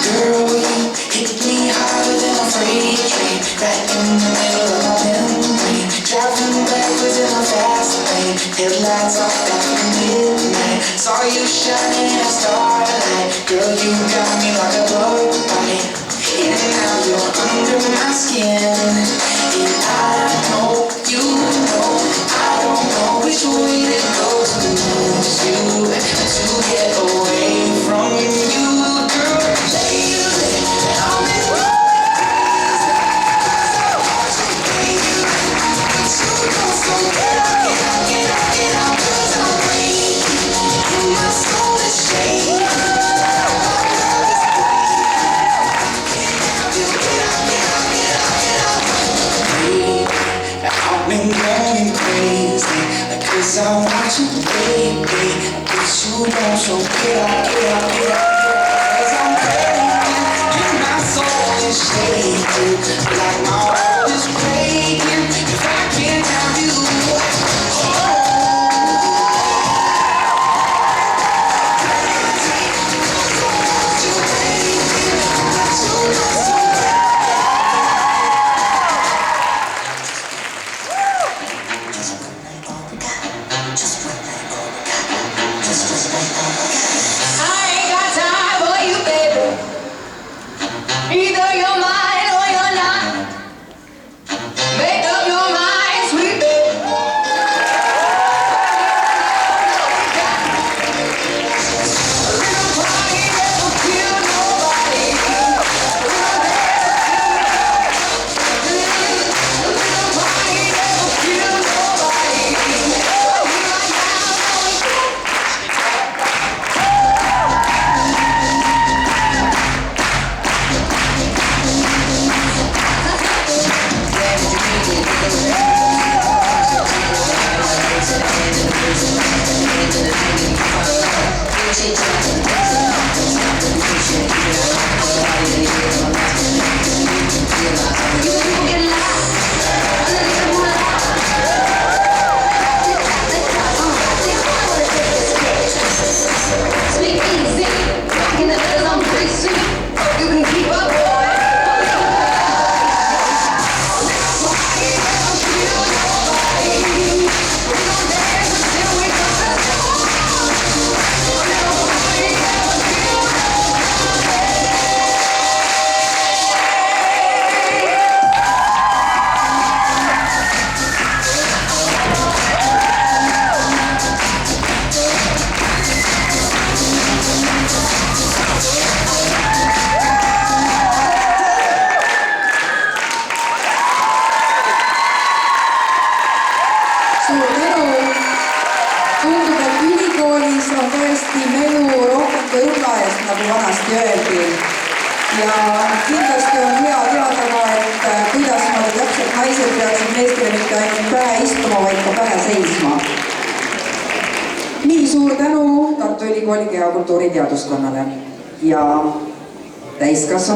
Girl, you hit me harder than a freight train, right in the middle of my membrane. Driving backwards in a fast lane, headlights off after midnight. Saw you shining in a starlight. Girl, you got me like a bug bite. And now you're under my skin, and I know you know I don't know which way to go to lose you, to get away from you, girl. Lately, I've been crazy, so hard to breathe. But you know, so get out, get out, get out, get out, 'cause I'm breaking, and my soul is shaking. I've been going crazy, 'cause I want you, baby. But you don't, so get out, get out, get out, 'cause I'm breaking, and my soul is shaking, like my heart is breaking, if I can't have you. Either you're mine or you're not. Make up your mind, sweet baby. A little party never killed nobody. A little party never killed nobody. Speak easy, rocking the letters on crazy. Hope you can keep up, boy. Suur tänu. Tundub, et ülikoolis on tõesti melu rohkem kui õlla eest, nagu vanasti öeldi. Ja kindlasti on hea teada ka, et kuidas täpselt naised peaksid meestele mitte ainult pähe istuma, vaid ka pähe seisma. Nii suur tänu Tartu Ülikooli kehakultuuri teaduskonnale ja täiskasvanud